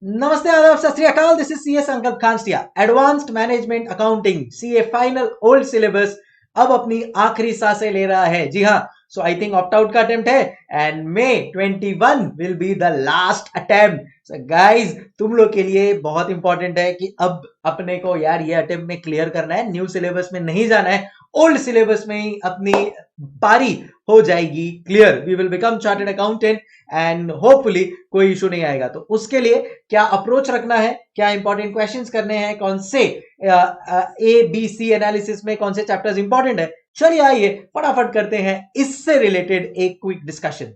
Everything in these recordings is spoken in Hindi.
नमस्ते, आदाब, सत श्री अकाल। This is CA Sankalp Khanstia, advanced management accounting CA final old syllabus अब अपनी आखिरी सांसें ले रहा है। जी हाँ, so I think opt out का अटेम्प्ट है and May 21 will be the last attempt. So guys, तुम लोग के लिए बहुत इंपॉर्टेंट है कि अब अपने को यार ये अटेम्प्ट में क्लियर करना है, न्यू सिलेबस में नहीं जाना है, ओल्ड सिलेबस में ही अपनी पारी हो जाएगी clear. We will become chartered accountant and hopefully कोई इशू नहीं आएगा। तो उसके लिए क्या अप्रोच रखना है, क्या इंपॉर्टेंट क्वेश्चंस करने हैं, कौन से ए बी सी एनालिसिस में कौन से चैप्टर्स इंपॉर्टेंट है, चलिए आइए फटाफट करते हैं इससे रिलेटेड एक क्विक डिस्कशन।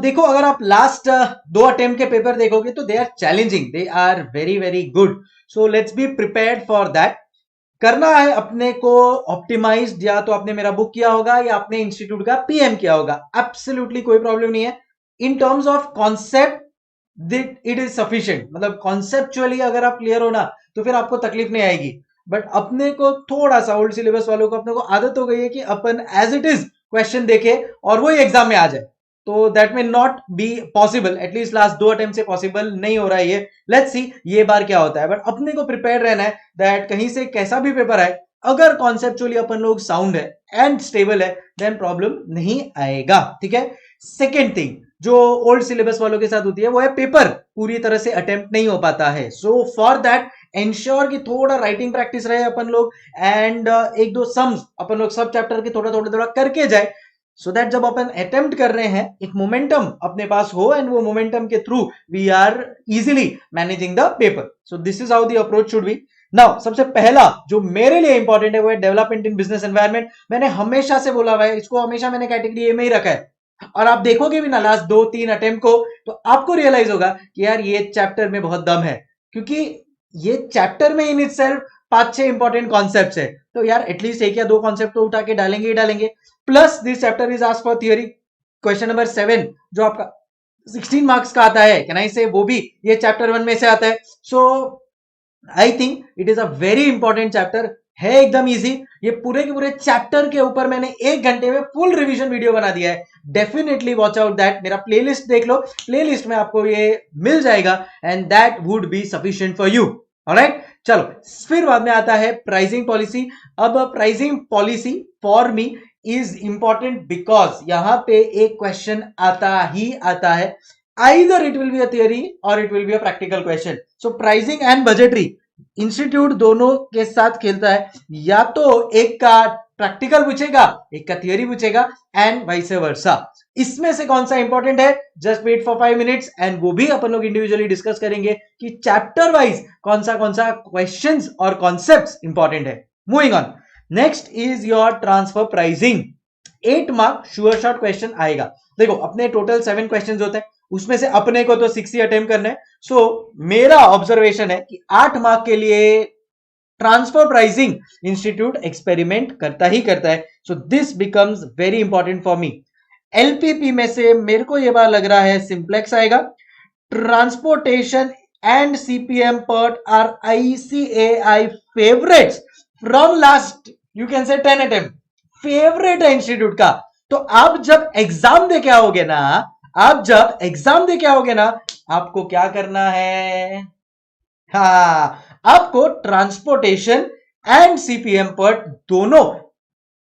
देखो, अगर आप लास्ट दो अटेम्प्ट के पेपर देखोगे तो they are challenging, they are very very good. So let's be prepared for that. करना है अपने को ऑप्टिमाइज्ड, या तो आपने मेरा बुक किया होगा या अपने इंस्टीट्यूट का पीएम किया होगा, एब्सोल्युटली कोई प्रॉब्लम नहीं है। In terms of concept it is sufficient, मतलब कॉन्सेप्चुअली अगर आप क्लियर हो ना तो फिर आपको तकलीफ नहीं आएगी। बट अपने को थोड़ा सा ओल्ड सिलेबस वालों को अपने को आदत हो गई है कि अपन एज इट इज क्वेश्चन देखे और वो एग्जाम में आ जाए, तो दैट में not be possible. At least last दो अटेम्प्ट से पॉसिबल नहीं हो रहा है ये। लेट्स सी ये बार क्या होता है। बट अपने को प्रिपेयर रहना है दैट कहीं से कैसा भी पेपर आए, अगर कॉन्सेप्चुअली अपन लोग साउंड है एंड स्टेबल है देन प्रॉब्लम नहीं आएगा। ठीक है। सेकेंड थिंग जो ओल्ड सिलेबस वालों के साथ होती है वो है पेपर पूरी तरह से अटेम्प्ट नहीं हो पाता है। सो फॉर दैट एंश्योर कि थोड़ा राइटिंग प्रैक्टिस रहे अपन लोग एंड एक दो सम्स अपन लोग सब चैप्टर के थोड़ा थोड़ा थोड़ा करके जाए, सो दैट जब अपन अटेम्प्ट कर रहे हैं एक मोमेंटम अपने पास हो एंड वो मोमेंटम के through we are easily managing the paper. So this is how the approach should be. Now सबसे पहला जो मेरे लिए इंपॉर्टेंट है वो है डेवलपमेंट इन बिजनेस एनवायरनमेंट। मैंने हमेशा से बोला हुआ है, इसको हमेशा मैंने कैटेगरी ए में ही रखा है। और आप देखोगे भी ना लास्ट दो तीन अटेम्प्ट को तो आपको रियलाइज होगा कि यार ये चैप्टर में बहुत दम है, क्योंकि ये चैप्टर में इन इटसेल्फ 5-6 इंपॉर्टेंट कॉन्सेप्ट्स है। तो यार एटलीस्ट एक या दो कॉन्सेप्ट तो उठा के डालेंगे ही डालेंगे। Plus this chapter is asked for theory. Question number 7 जो आपका 16 मार्क्स का आता है, कैन आई से, वो भी ये चैप्टर 1 में से आता है। So I think it is a very important chapter, है एकदम इजी। ये पूरे के पूरे चैप्टर के ऊपर मैंने 1 घंटे में फुल रिवीजन वीडियो बना दिया है। Definitely watch out that. मेरा प्लेलिस्ट देख लो, प्लेलिस्ट में आपको ये मिल जाएगा and that would be sufficient for you. Alright, चलो फिर बाद में आता है प्राइसिंग पॉलिसी। अब pricing policy for me is important because यहां पे एक क्वेश्चन आता ही आता है, either it will be a theory और it will be a practical question. So pricing and budgetary institute दोनों के साथ खेलता है, या तो एक का प्रैक्टिकल पूछेगा एक का थियरी पूछेगा एंड वाइस वर्सा। इसमें से कौन सा इंपॉर्टेंट है, just wait for 5 minutes and वो भी अपन लोग इंडिविजुअली डिस्कस करेंगे कि चैप्टर वाइज कौन सा क्वेश्चंस और कॉन्सेप्ट्स इंपॉर्टेंट है। Moving on, next is your transfer pricing. 8 mark sure shot question आएगा। देखो अपने टोटल 7 क्वेश्चन होते हैं, उसमें से अपने को तो 6 ही अटेम्प्ट करना है। सो मेरा ऑब्जर्वेशन है कि 8 मार्क के लिए ट्रांसफर प्राइसिंग इंस्टीट्यूट एक्सपेरिमेंट करता ही करता है। So this becomes very important for me. LPP में से मेरे को यह बार लग रहा है सिंप्लेक्स आएगा। Transportation and CPM PERT are ICAI favourites from last you can say 10 attempt, favourite है इंस्टीट्यूट का। तो आप जब एग्जाम दे के आओगे ना, आपको क्या करना है, हाँ, आपको ट्रांसपोर्टेशन एंड सीपीएम पर्ट दोनों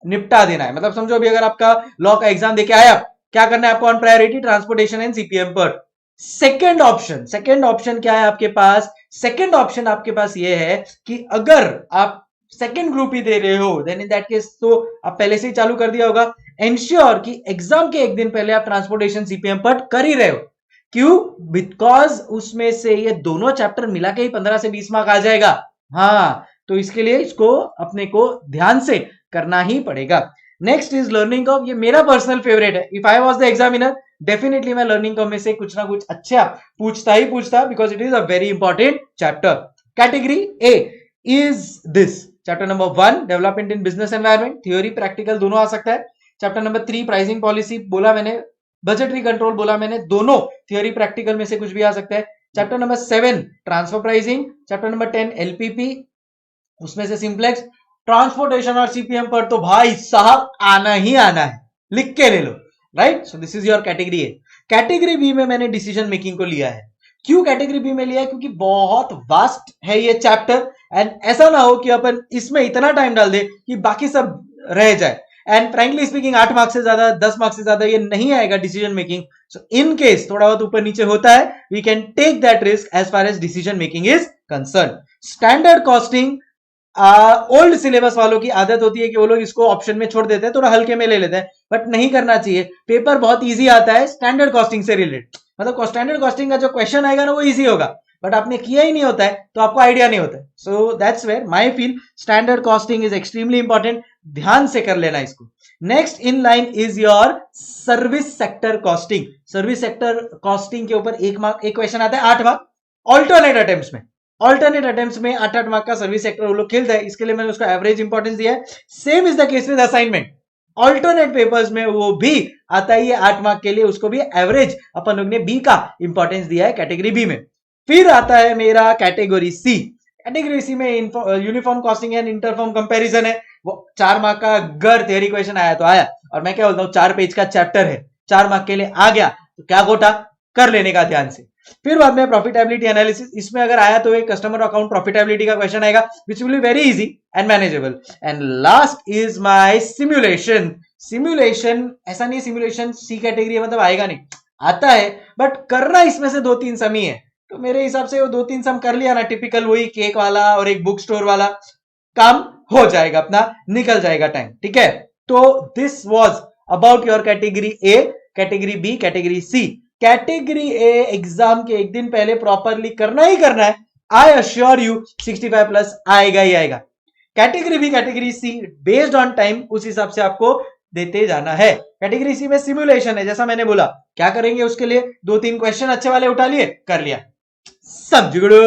निपटा देना है। मतलब समझो अभी अगर आपका लॉ का एग्जाम देके आया, क्या करना है आपको on priority, transportation and CPM PERT. Second option क्या है आपके पास, सेकेंड ऑप्शन आपके पास ये है कि अगर आप सेकेंड ग्रुप ही दे रहे हो देन इन दैट केस तो आप पहले से ही चालू कर दिया होगा। एंश्योर कि एग्जाम के एक दिन पहले आप ट्रांसपोर्टेशन सीपीएम पर्ट कर ही रहे हो। क्यों, बिकॉज उसमें से ये दोनों चैप्टर मिला के ही 15 से 20 मार्क आ जाएगा। हाँ, तो इसके लिए इसको अपने को ध्यान से करना ही पड़ेगा। Next is learning curve. ये मेरा पर्सनल फेवरेट है। If I was the examiner definitely मैं लर्निंग कर्व में से कुछ ना कुछ अच्छा पूछता because it is a very important chapter. Category A is this chapter number 1 development in business environment, theory practical दोनों आ सकता है। चैप्टर नंबर 3 प्राइसिंग पॉलिसी बोला मैंने, बजटरी कंट्रोल बोला मैंने, दोनों थ्योरी प्रैक्टिकल में से कुछ भी आ सकता है। Chapter number 7 transfer pricing, chapter number 10 LPP, उसमें से सिंप्लेक्स, ट्रांसपोर्टेशन और सीपीएम पर तो भाई साहब आना ही आना है, लिख के ले लो। Right, so this is your category A. Category B में मैंने डिसीजन मेकिंग को लिया है। क्यों कैटेगरी बी में लिया है? क्योंकि बहुत वास्ट है ये चैप्टर, एंड ऐसा ना हो कि अपन इसमें इतना टाइम डाल दे कि बाकी सब रह जाए। एंड फ्रैंकली स्पीकिंग 8 मार्क्स से ज्यादा, 10 मार्क्स से ज्यादा ये नहीं आएगा decision making. So in case थोड़ा बहुत ऊपर नीचे होता है, we can take that risk as far as decision making is concern. Standard costing, old syllabus वालों की आदत होती है कि वो लोग इसको ऑप्शन में छोड़ देते हैं, थोड़ा हल्के में ले लेते हैं, बट नहीं करना चाहिए। पेपर बहुत इजी आता है स्टैंडर्ड कॉस्टिंग से रिलेटेड, मतलब स्टैंडर्ड कॉस्टिंग का जो क्वेश्चन आएगा ना वो इजी होगा, बट आपने किया ही नहीं होता है तो आपको आइडिया नहीं होता है। So that's where my feel standard costing is extremely important, ध्यान से कर लेना इसको। Next in line is your service sector costing. Service sector costing के ऊपर एक क्वेश्चन आता है 8 मार्क ऑल्टरनेट अटेम्प्ट्स में। ऑल्टरनेट अटेम्प्ट्स में 8 मार्क का सर्विस सेक्टर वो लोग खेलते हैं, इसके लिए मैंने उसका एवरेज इंपॉर्टेंस दिया है। Same is the case with assignment, alternate papers में वो भी आता ही है 8 मार्क के लिए, उसको भी एवरेज अपन लोग ने बी का इंपॉर्टेंस दिया है कैटेगरी बी में। फिर आता है मेरा कैटेगरी सी। कैटेगरी सी में uniform costing and interform comparison है। वो 4 मार्क का अगर थ्योरी क्वेश्चन आया तो आया, और मैं क्या बोलता हूँ 4 पेज का चैप्टर है, 4 मार्क के लिए आ गया तो क्या गोटा कर लेने का ध्यान से। फिर बाद में प्रॉफिटेबिलिटी एनालिसिस, इसमें अगर आया तो एक कस्टमर अकाउंट प्रॉफिटेबिलिटी का क्वेश्चन आएगा which will be very easy and manageable. And last is my simulation. Simulation ऐसा नहीं सिमुलेशन सी कैटेगरी मतलब आएगा नहीं, आता है, बट करना इसमें से 2-3 सम ही है। तो मेरे हिसाब से वो 2-3 सम कर लिया ना, टिपिकल वही केक वाला और एक बुक स्टोर वाला, काम हो जाएगा अपना, निकल जाएगा टाइम, ठीक है। तो this was about your category A, category B, category C. Category A exam के एक दिन पहले प्रॉपरली करना ही करना है, आई अश्योर यू 65 प्लस आएगा ही आएगा। Category B, category C based on time उस हिसाब से आपको देते जाना है। कैटेगरी सी में सिमुलेशन है, जैसा मैंने बोला, क्या करेंगे उसके लिए 2-3 क्वेश्चन अच्छे वाले उठा लिए, कर लिया, सब जुगड़ू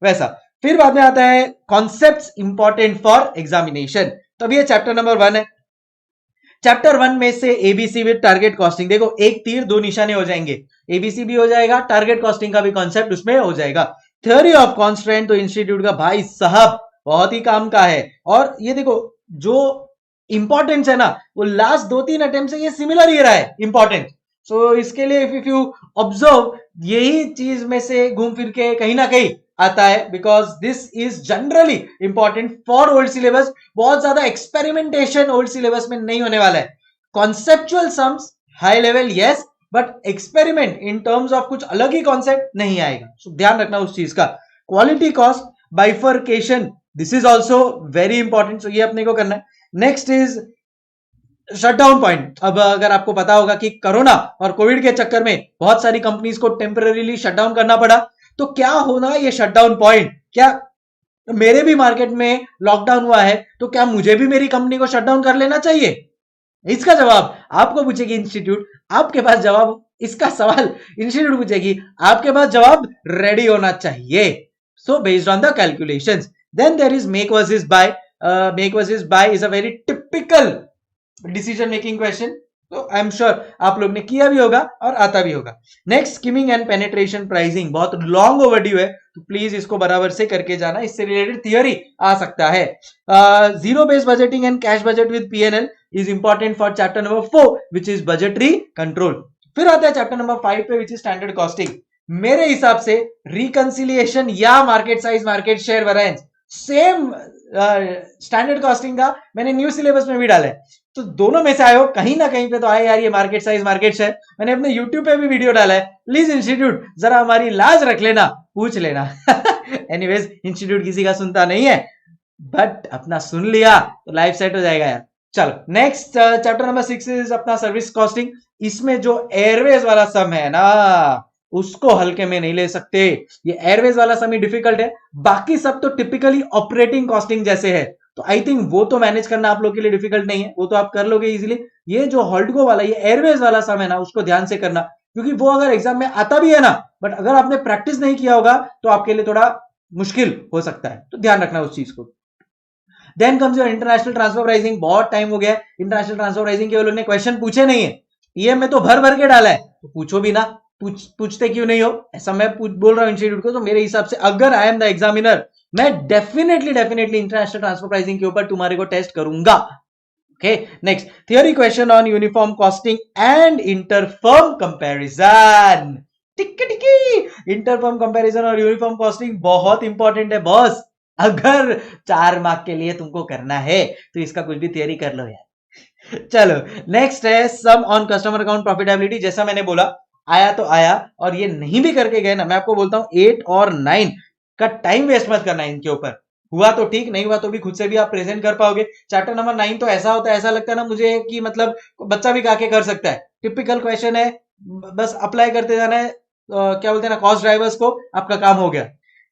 वैसा। फिर बाद में आता है कॉन्सेप्ट्स इंपॉर्टेंट फॉर एग्जामिनेशन, तो अब ये चैप्टर नंबर 1 है। चैप्टर 1 में से एबीसी विद टारगेट कॉस्टिंग, देखो एक तीर दो निशाने हो जाएंगे, एबीसी भी हो जाएगा, टारगेट कॉस्टिंग का भी कॉन्सेप्ट उसमें हो जाएगा। थ्योरी ऑफ कॉन्स्ट्रेंट तो इंस्टीट्यूट का भाई साहब बहुत ही काम का है, और ये देखो जो इंपॉर्टेंस है ना वो लास्ट 2-3 अटेम्प्ट से ये सिमिलर ही रहा है इंपॉर्टेंस। सो इसके लिए इफ यू ऑब्जर्व यही चीज में से घूम फिर के कहीं ना कहीं आता है, because this is generally important for old syllabus. बहुत ज्यादा एक्सपेरिमेंटेशन ओल्ड सिलेबस में नहीं होने वाला है। Conceptual sums high level yes, but experiment in terms of कुछ अलग ही कॉन्सेप्ट नहीं आएगा, सो ध्यान रखना उस चीज का। Quality cost bifurcation, this is also very important, so ये अपने को करना है। Next is shutdown point. अब अगर आपको पता होगा कि कोरोना और कोविड के चक्कर में बहुत सारी कंपनीज को टेम्पररीली शटडाउन करना पड़ा, तो क्या होना ये शटडाउन पॉइंट, क्या मेरे भी मार्केट में लॉकडाउन हुआ है तो क्या मुझे भी मेरी कंपनी को शटडाउन कर लेना चाहिए? इसका जवाब आपको पूछेगी इंस्टीट्यूट, आपके पास जवाब, इसका सवाल इंस्टीट्यूट पूछेगी, आपके पास जवाब रेडी होना चाहिए। So based on the calculations, then there is make versus buy. Make versus buy is a very typical decision making question, तो आई एम श्योर आप लोग ने किया भी होगा और आता भी होगा। Next skimming and penetration pricing, बहुत लॉन्ग ओवरड्यू है, तो प्लीज इसको बराबर से करके जाना, इससे रिलेटेड थियोरी आ सकता है। Zero base budgeting and cash budget with PNL is important for chapter number 4 which is budgetary control. फिर आता है चैप्टर नंबर 5 पे विच इज स्टैंडर्ड कॉस्टिंग। मेरे हिसाब से रिकंसिलिएशन या market size market share variance same standard costing का मैंने न्यू सिलेबस में भी डाला है, तो दोनों में से आए हो कहीं ना कहीं पे तो आए यार ये मार्केट साइज मार्केट शेयर, मैंने अपने यूट्यूब पे भी वीडियो डाला है। प्लीज इंस्टीट्यूट जरा हमारी लाज रख लेना, पूछ लेना। एनीवेज इंस्टीट्यूट किसी का सुनता नहीं है, बट अपना सुन लिया तो लाइफ सेट हो जाएगा यार। चलो नेक्स्ट चैप्टर नंबर 6 इज अपना सर्विस कॉस्टिंग। इसमें जो एयरवेज वाला सम है ना उसको हल्के में नहीं ले सकते, ये एयरवेज वाला सम ही डिफिकल्ट है, बाकी सब तो टिपिकली ऑपरेटिंग कॉस्टिंग जैसे है, तो आई थिंक वो तो मैनेज करना आप लोग के लिए डिफिकल्ट नहीं है, वो तो आप कर लोगे इजीली। ये जो हॉल्टगो वाला ये एयरवेज वाला सम है ना उसको ध्यान से करना, क्योंकि वो अगर एग्जाम में आता भी है ना, बट अगर आपने प्रैक्टिस नहीं किया होगा तो आपके लिए थोड़ा मुश्किल हो सकता है, तो ध्यान रखना उस चीज को। Then comes your international transfer pricing. बहुत टाइम हो गया इंटरनेशनल ट्रांसफर प्राइसिंग के वो लोग ने क्वेश्चन पूछे नहीं है, पीएम में तो भर भर के डाला है, तो पूछो भी ना, पूछते क्यों नहीं हो, ऐसा मैं बोल रहा हूं इंस्टीट्यूट को। तो मेरे हिसाब से अगर आई एम द एग्जामिनर, मैं डेफिनेटली इंटरनेशनल ट्रांसफर प्राइसिंग के ऊपर तुम्हारे को टेस्ट करूंगा। Okay, next theory question on uniform costing and interfirm comparison. Tikki tikki, interfirm comparison और यूनिफॉर्म कॉस्टिंग बहुत इंपॉर्टेंट है बॉस। अगर 4 मार्क के लिए तुमको करना है तो इसका कुछ भी थियरी कर लो यार। चलो नेक्स्ट है सम ऑन कस्टमर अकाउंट प्रॉफिटेबिलिटी। जैसा मैंने बोला आया तो आया, और ये नहीं भी करके गए ना, मैं आपको बोलता हूं 8 और 9 का टाइम वेस्ट मत करना इनके ऊपर। हुआ तो ठीक, नहीं हुआ तो भी खुद से भी आप प्रेजेंट कर पाओगे। चैप्टर नंबर 9 तो ऐसा होता है, ऐसा लगता है ना मुझे कि मतलब बच्चा भी आके कर सकता है। टिपिकल क्वेश्चन है, बस अप्लाई करते जाना है, क्या बोलते हैं ना, कॉस्ट ड्राइवर्स को, आपका काम हो गया।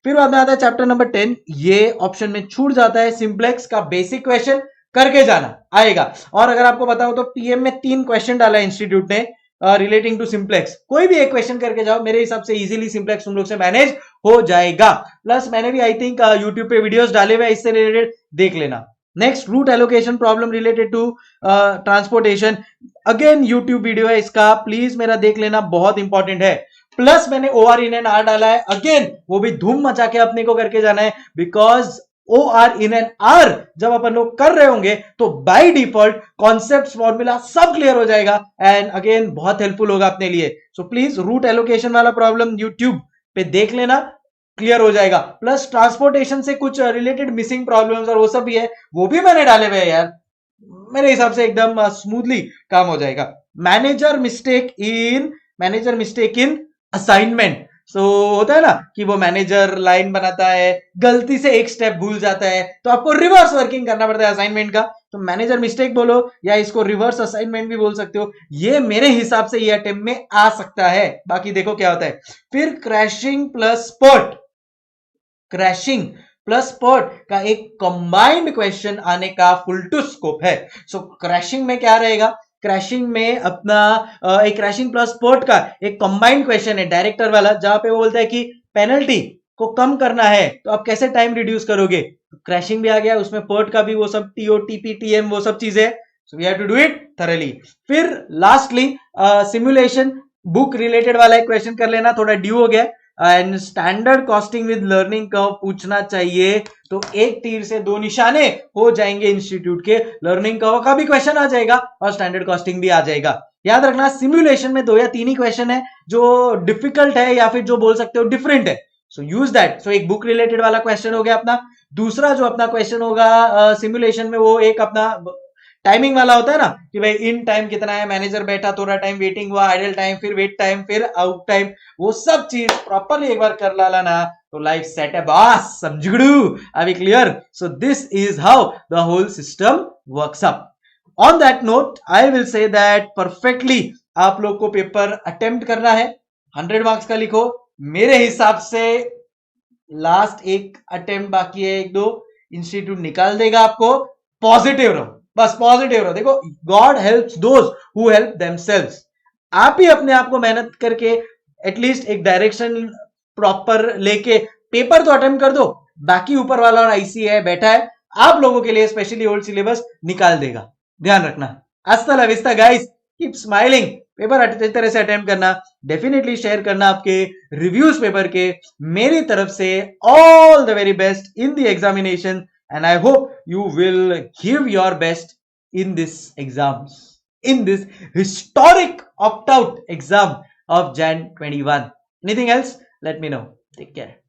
फिर बाद में आता है चैप्टर नंबर 10, ये ऑप्शन में छूट जाता है, सिंप्लेक्स का बेसिक क्वेश्चन करके जाना आएगा। और अगर आपको बताओ तो पीएम में 3 क्वेश्चन डाला है इंस्टीट्यूट ने रिलेटिंग टू सिंप्लेक्स, कोई भी एक क्वेश्चन करके जाओ, मेरे हिसाब से इजीली सिंप्लेक्स तुम लोग से मैनेज हो जाएगा। प्लस मैंने भी आई थिंक यूट्यूब पे वीडियोस डाले हुए इससे रिलेटेड, देख लेना। Next route allocation problem related to transportation, again YouTube video है इसका, प्लीज मेरा देख लेना, बहुत इंपॉर्टेंट है। प्लस मैंने ओआर इन एन आर डाला है, अगेन वो भी धूम मचा के अपने को करके जाना है, because O R in N R जब अपन लोग कर रहे होंगे तो बाय डिफॉल्ट कॉन्सेप्ट फॉर्मूला सब क्लियर हो जाएगा, एंड अगेन बहुत हेल्पफुल होगा अपने लिए। सो प्लीज रूट एलोकेशन वाला प्रॉब्लम यूट्यूब पे देख लेना, क्लियर हो जाएगा। प्लस ट्रांसपोर्टेशन से कुछ रिलेटेड मिसिंग प्रॉब्लम्स और वो सब भी है, वो भी मैंने डाले हुए हैं यार, मेरे हिसाब से एकदम स्मूथली काम हो जाएगा। मैनेजर मिस्टेक इन असाइनमेंट, सो होता है ना कि वो मैनेजर लाइन बनाता है, गलती से एक स्टेप भूल जाता है, तो आपको रिवर्स वर्किंग करना पड़ता है असाइनमेंट का, तो मैनेजर मिस्टेक बोलो या इसको रिवर्स असाइनमेंट भी बोल सकते हो। ये मेरे हिसाब से ये अटेम्प्ट में आ सकता है, बाकी देखो क्या होता है। फिर क्रैशिंग प्लस स्पॉट का एक कंबाइंड क्वेश्चन आने का फुल टू स्कोप है। सो क्रैशिंग में क्या रहेगा, क्रैशिंग में अपना एक क्रैशिंग प्लस स्पॉट का एक कंबाइंड क्वेश्चन है डायरेक्टर वाला, जहां पे वो बोलता है कि पेनल्टी को कम करना है तो आप कैसे टाइम रिड्यूस करोगे, क्रैशिंग भी आ गया उसमें, पर्ट का भी वो सब टीओ टीपी टीएम वो सब चीजें, so we have to do it thoroughly. फिर लास्टली सिमुलेशन बुक रिलेटेड वाला एक क्वेश्चन कर लेना, थोड़ा ड्यू हो गया। And standard costing with learning curve पूछना चाहिए, तो एक तीर से 2 निशाने हो जाएंगे इंस्टीट्यूट के, लर्निंग कर्व का भी क्वेश्चन आ जाएगा और स्टैंडर्ड कॉस्टिंग भी आ जाएगा। याद रखना सिमुलेशन में 2 या 3 ही क्वेश्चन है जो डिफिकल्ट है या फिर जो बोल सकते हो डिफरेंट है, सो यूज दैट। सो एक बुक रिलेटेड वाला क्वेश्चन हो गया अपना, दूसरा जो अपना क्वेश्चन होगा सिमुलेशन में वो एक अपना टाइमिंग वाला होता है ना कि भाई इन टाइम कितना है, मैनेजर बैठा, थोड़ा टाइम वेटिंग हुआ, आइडल टाइम, फिर वेट टाइम, फिर आउट टाइम, वो सब चीज प्रॉपरली एक बार कर लाला ना तो लाइफ सेट है बॉस, समझगड़ू। अभी clear? So this is how the whole system works up. On that note I will say that perfectly आप लोग को पेपर अटेम्प्ट करना है, 100 मार्क्स का लिखो। मेरे हिसाब से लास्ट एक अटेम्प्ट बाकी है, 1-2 इंस्टीट्यूट निकाल देगा आपको। पॉजिटिव रहो, बस पॉजिटिव रहो। देखो God helps those who help themselves, आप ही अपने आप को मेहनत करके एटलीस्ट एक डायरेक्शन प्रॉपर लेके पेपर तो अटेम्प्ट कर दो, बाकी ऊपर वाला और आईसी है बैठा है आप लोगों के लिए, स्पेशली ओल्ड सिलेबस निकाल देगा, ध्यान रखना। हस्ता ला विस्ता गाइस, कीप स्माइलिंग। पेपर अच्छी तरह से अटेम्प्ट करना, डेफिनेटली शेयर करना आपके रिव्यूज पेपर के। मेरी तरफ से all the very best in the examination, and I hope you will give your best in this exams, in this historic opt-out exam of Jan 21. Anything else? Let me know. Take care.